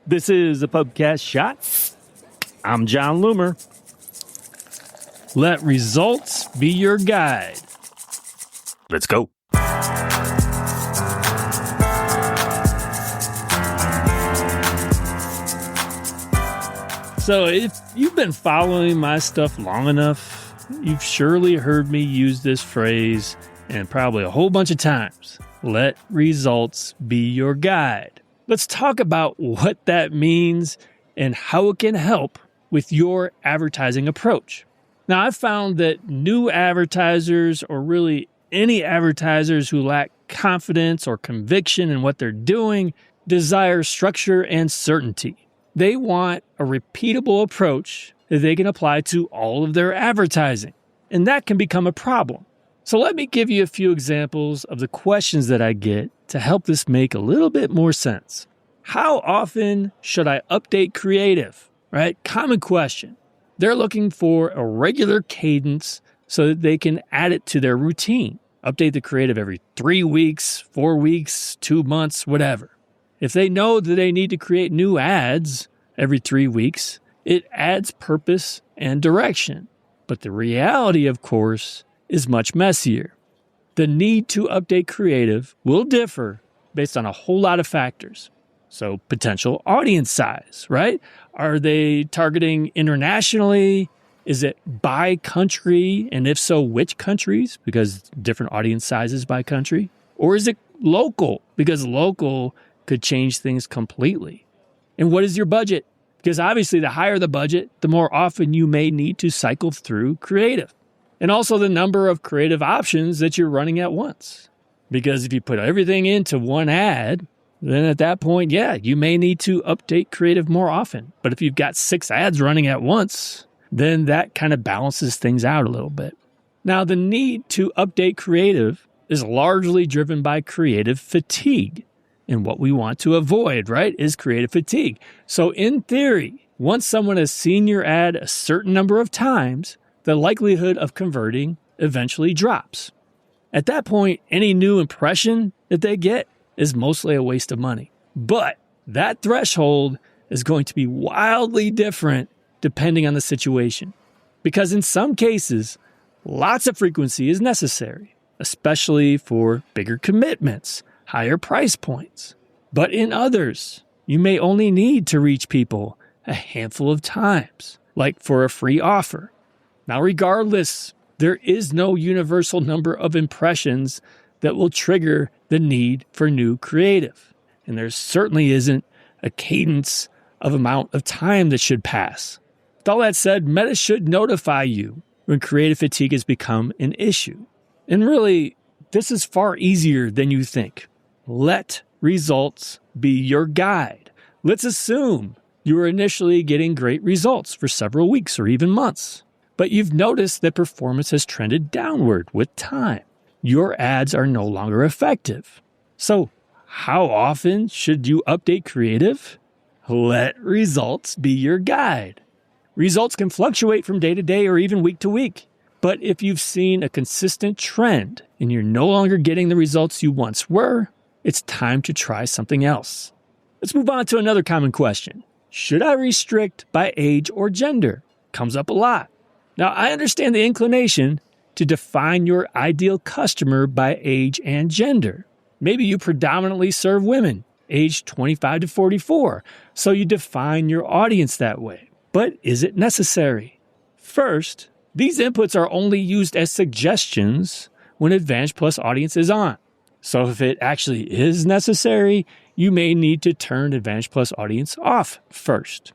This is a Pubcast Shot. I'm John Loomer. Let results be your guide. Let's go. So if you've been following my stuff long enough, you've surely heard me use this phrase, and probably a whole bunch of times. Let results be your guide. Let's talk about what that means and how it can help with your advertising approach. Now, I've found that new advertisers, or really any advertisers who lack confidence or conviction in what they're doing, desire structure and certainty. They want a repeatable approach that they can apply to all of their advertising, and that can become a problem. So let me give you a few examples of the questions that I get to help this make a little bit more sense. How often should I update creative? Right? Common question. They're looking for a regular cadence so that they can add it to their routine. Update the creative every 3 weeks, 4 weeks, 2 months, whatever. If they know that they need to create new ads every 3 weeks, it adds purpose and direction. But the reality, of course, is much messier. The need to update creative will differ based on a whole lot of factors. So potential audience size, right? Are they targeting internationally? Is it by country? And if so, which countries? Because different audience sizes by country. Or is it local? Because local could change things completely. And what is your budget? Because obviously the higher the budget, the more often you may need to cycle through creative. And also the number of creative options that you're running at once. Because if you put everything into one ad, then at that point, you may need to update creative more often. But if you've got 6 ads running at once, then that kind of balances things out a little bit. Now, the need to update creative is largely driven by creative fatigue. And what we want to avoid, right, is creative fatigue. So in theory, once someone has seen your ad a certain number of times, the likelihood of converting eventually drops. At that point, any new impression that they get is mostly a waste of money. But that threshold is going to be wildly different depending on the situation. Because in some cases, lots of frequency is necessary, especially for bigger commitments, higher price points. But in others, you may only need to reach people a handful of times, like for a free offer. Now, regardless, there is no universal number of impressions that will trigger the need for new creative. And there certainly isn't a cadence of amount of time that should pass. With all that said, Meta should notify you when creative fatigue has become an issue. And really, this is far easier than you think. Let results be your guide. Let's assume you were initially getting great results for several weeks or even months, but you've noticed that performance has trended downward with time. Your ads are no longer effective. So how often should you update creative? Let results be your guide. Results can fluctuate from day to day or even week to week. But if you've seen a consistent trend and you're no longer getting the results you once were, it's time to try something else. Let's move on to another common question. Should I restrict by age or gender? Comes up a lot. Now, I understand the inclination to define your ideal customer by age and gender. Maybe you predominantly serve women, aged 25 to 44, so you define your audience that way. But is it necessary? First, these inputs are only used as suggestions when Advantage Plus Audience is on. So if it actually is necessary, you may need to turn Advantage Plus Audience off first.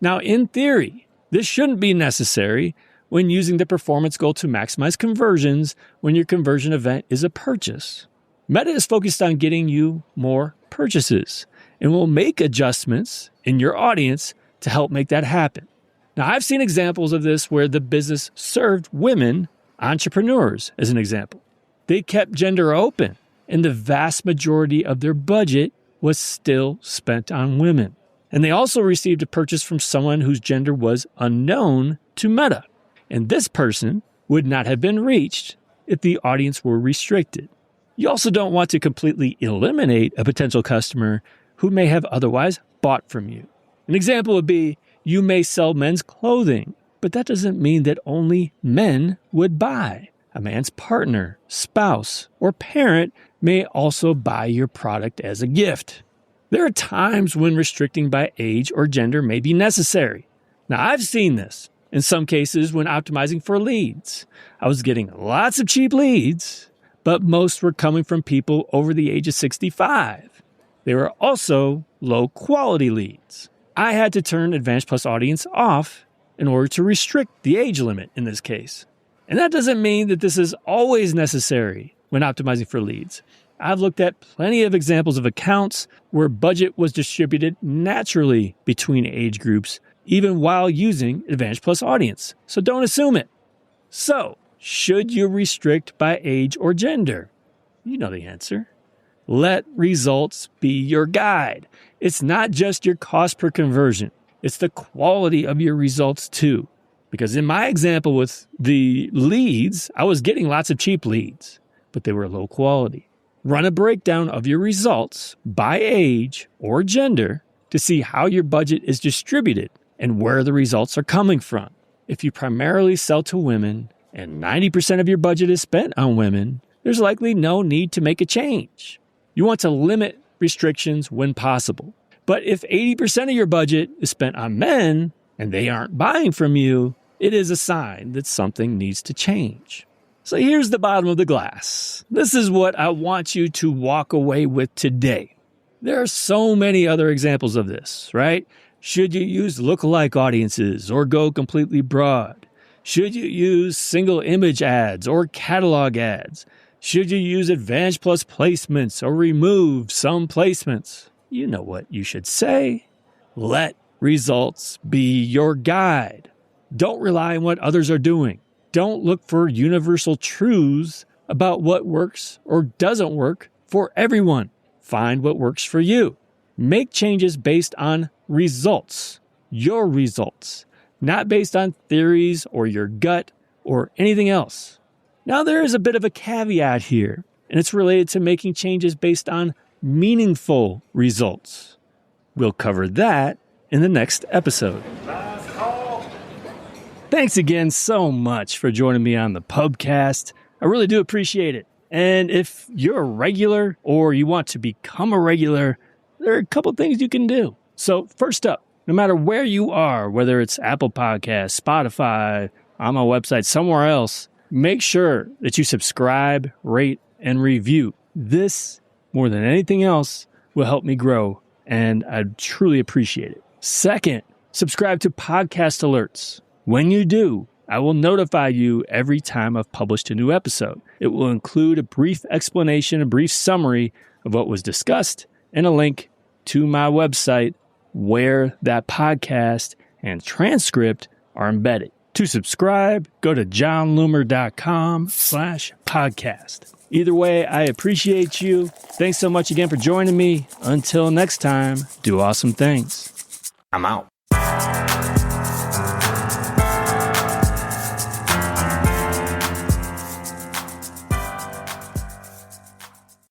Now, in theory, this shouldn't be necessary when using the performance goal to maximize conversions when your conversion event is a purchase. Meta is focused on getting you more purchases and will make adjustments in your audience to help make that happen. Now, I've seen examples of this where the business served women entrepreneurs, as an example. They kept gender open, and the vast majority of their budget was still spent on women. And they also received a purchase from someone whose gender was unknown to Meta. And this person would not have been reached if the audience were restricted. You also don't want to completely eliminate a potential customer who may have otherwise bought from you. An example would be, you may sell men's clothing, but that doesn't mean that only men would buy. A man's partner, spouse, or parent may also buy your product as a gift. There are times when restricting by age or gender may be necessary. Now, I've seen this in some cases when optimizing for leads. I was getting lots of cheap leads, but most were coming from people over the age of 65. They were also low-quality leads. I had to turn Advantage Plus Audience off in order to restrict the age limit in this case. And that doesn't mean that this is always necessary when optimizing for leads. I've looked at plenty of examples of accounts where budget was distributed naturally between age groups, even while using Advantage Plus Audience. So don't assume it. So, should you restrict by age or gender? You know the answer. Let results be your guide. It's not just your cost per conversion. It's the quality of your results too. Because in my example with the leads, I was getting lots of cheap leads, but they were low quality. Run a breakdown of your results by age or gender to see how your budget is distributed and where the results are coming from. If you primarily sell to women and 90% of your budget is spent on women, there's likely no need to make a change. You want to limit restrictions when possible. But if 80% of your budget is spent on men and they aren't buying from you, it is a sign that something needs to change. So here's the bottom of the glass. This is what I want you to walk away with today. There are so many other examples of this, right? Should you use lookalike audiences or go completely broad? Should you use single image ads or catalog ads? Should you use Advantage Plus placements or remove some placements? You know what you should say. Let results be your guide. Don't rely on what others are doing. Don't look for universal truths about what works or doesn't work for everyone. Find what works for you. Make changes based on results, your results, not based on theories or your gut or anything else. Now, there is a bit of a caveat here, and it's related to making changes based on meaningful results. We'll cover that in the next episode. Thanks again so much for joining me on the Pubcast. I really do appreciate it. And if you're a regular or you want to become a regular, there are a couple things you can do. So first up, no matter where you are, whether it's Apple Podcasts, Spotify, on my website, somewhere else, make sure that you subscribe, rate, and review. This, more than anything else, will help me grow, and I truly appreciate it. Second, subscribe to podcast alerts. When you do, I will notify you every time I've published a new episode. It will include a brief explanation, a brief summary of what was discussed, and a link to my website where that podcast and transcript are embedded. To subscribe, go to johnloomer.com/podcast. Either way, I appreciate you. Thanks so much again for joining me. Until next time, do awesome things. I'm out.